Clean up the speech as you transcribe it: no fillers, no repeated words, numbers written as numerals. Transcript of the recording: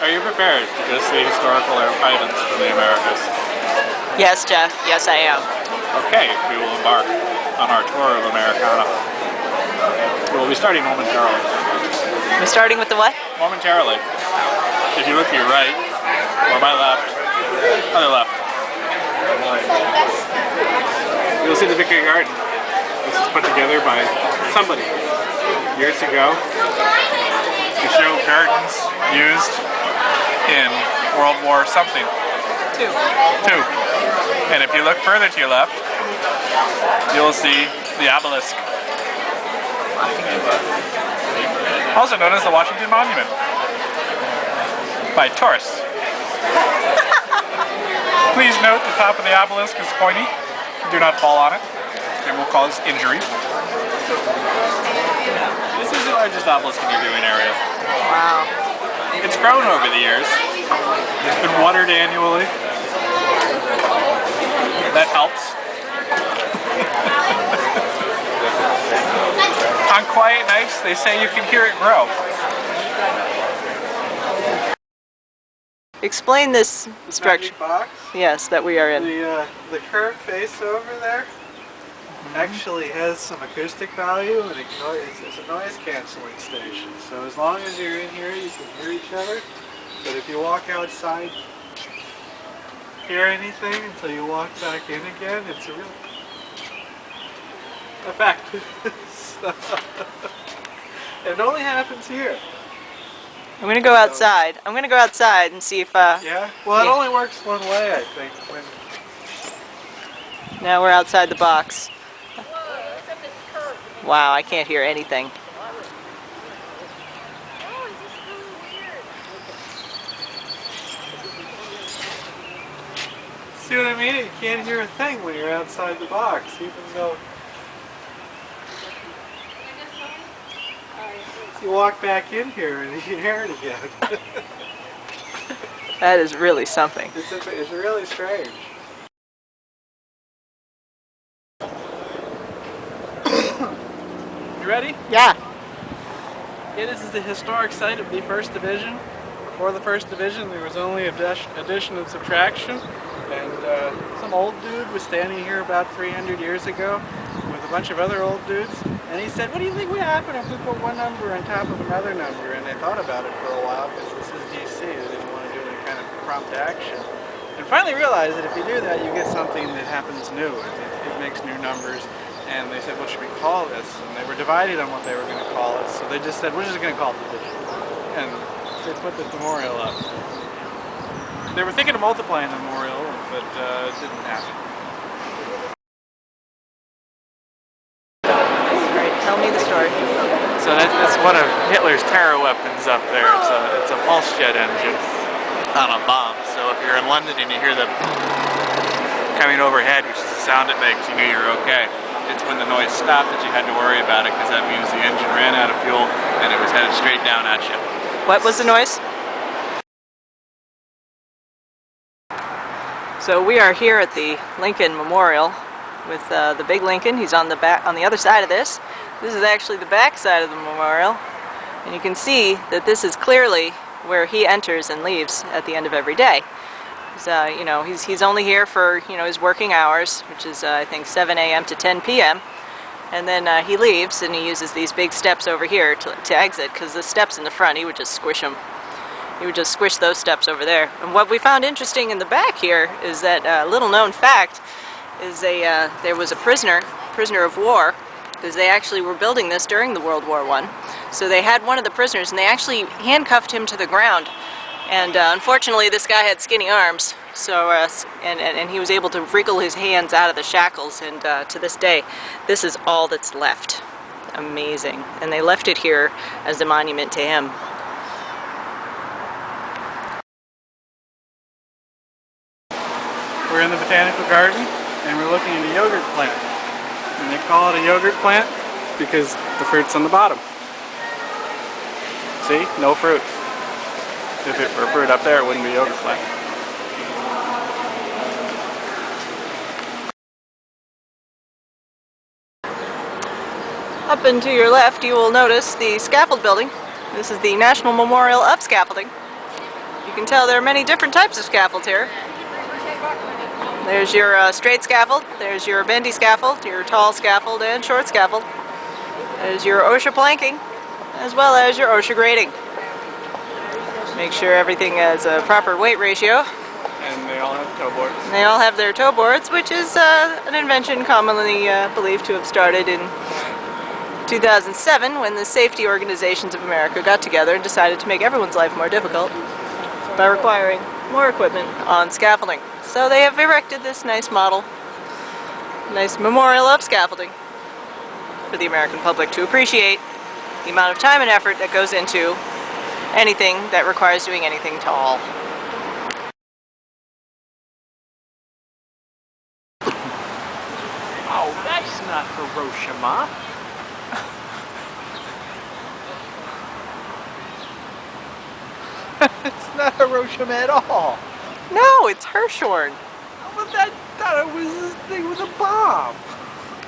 Are you prepared to go see historical items from the Americas? Yes, Jeff. Yes, I am. Okay, we will embark on our tour of Americana. We'll be starting momentarily. We're starting with the what? Momentarily. If you look to your right, or my left, other left, you'll see the Victory Garden. This is put together by somebody years ago to show gardens used in World War something. Two. And if you look further to your left, you'll see the obelisk. Also known as the Washington Monument. By tourists. Please note the top of the obelisk is pointy. Do not fall on it. It will cause injury. This is the largest obelisk in your viewing area. Wow. It's grown over the years. It's been watered annually. That helps. On quiet nights, they say you can hear it grow. Explain this structure. Box. Yes, that we are in. The curved face over there actually has some acoustic value, and it's a noise canceling station. So as long as you're in here, you can hear each other. But if you walk outside, hear anything until you walk back in again, it's a real effect. So, it only happens here. I'm going to go outside. I'm going to go outside and see if... Yeah? Well, it only works one way, I think. Now we're outside the box. Wow, I can't hear anything. See what I mean? You can't hear a thing when you're outside the box, even though... You walk back in here and you can hear it again. That is really something. It's really strange. You ready? Yeah. Yeah, this is the historic site of the First Division. Before the First Division, there was only addition and subtraction. And some old dude was standing here about 300 years ago with a bunch of other old dudes. And he said, what do you think would happen if we put one number on top of another number? And they thought about it for a while because this is DC. They didn't want to do any kind of prompt action. And finally realized that if you do that, you get something that happens new. It makes new numbers. And they said, what should we call this? And they were divided on what they were going to call it. So they just said, we're just going to call it Division. And they put the memorial up. They were thinking of multiplying the memorial, but it didn't happen. Right, tell me the story. So that's one of Hitler's terror weapons up there. It's a pulse jet engine on a bomb. So if you're in London and you hear the coming overhead, which is the sound it makes, you knew you were okay. It's when the noise stopped that you had to worry about it, because that means the engine ran out of fuel and it was headed straight down at you. What was the noise? So we are here at the Lincoln Memorial with the big Lincoln. He's on the back, on the other side of this. This is actually the back side of the memorial, and you can see that this is clearly where he enters and leaves at the end of every day. You know, he's only here for, you know, his working hours, which is I think 7 a.m. to 10 p.m. And then he leaves and he uses these big steps over here to exit, because the steps in the front, he would just squish them. He would just squish those steps over there. And what we found interesting in the back here is that little known fact is there was a prisoner of war, because they actually were building this during the World War I. So they had one of the prisoners and they actually handcuffed him to the ground. And unfortunately, this guy had skinny arms, so and he was able to wriggle his hands out of the shackles. And to this day, this is all that's left. Amazing. And they left it here as a monument to him. We're in the botanical garden, and we're looking at a yogurt plant. And they call it a yogurt plant because the fruit's on the bottom. See? No fruit. If it were fruit up there, it wouldn't be a yogurt plant. Up and to your left, you will notice the scaffold building. This is the National Memorial of Scaffolding. You can tell there are many different types of scaffolds here. There's your straight scaffold, there's your bendy scaffold, your tall scaffold, and short scaffold. There's your OSHA planking, as well as your OSHA grading. Make sure everything has a proper weight ratio. And they all have toe boards. And they all have their toe boards, which is an invention commonly believed to have started in 2007 when the Safety Organizations of America got together and decided to make everyone's life more difficult by requiring more equipment on scaffolding. So they have erected this nice model, nice memorial of scaffolding for the American public to appreciate the amount of time and effort that goes into anything that requires doing anything tall. Oh, that's not Hiroshima. It's not Hiroshima at all. No, it's Hirshhorn. But I thought it was this thing with a bomb.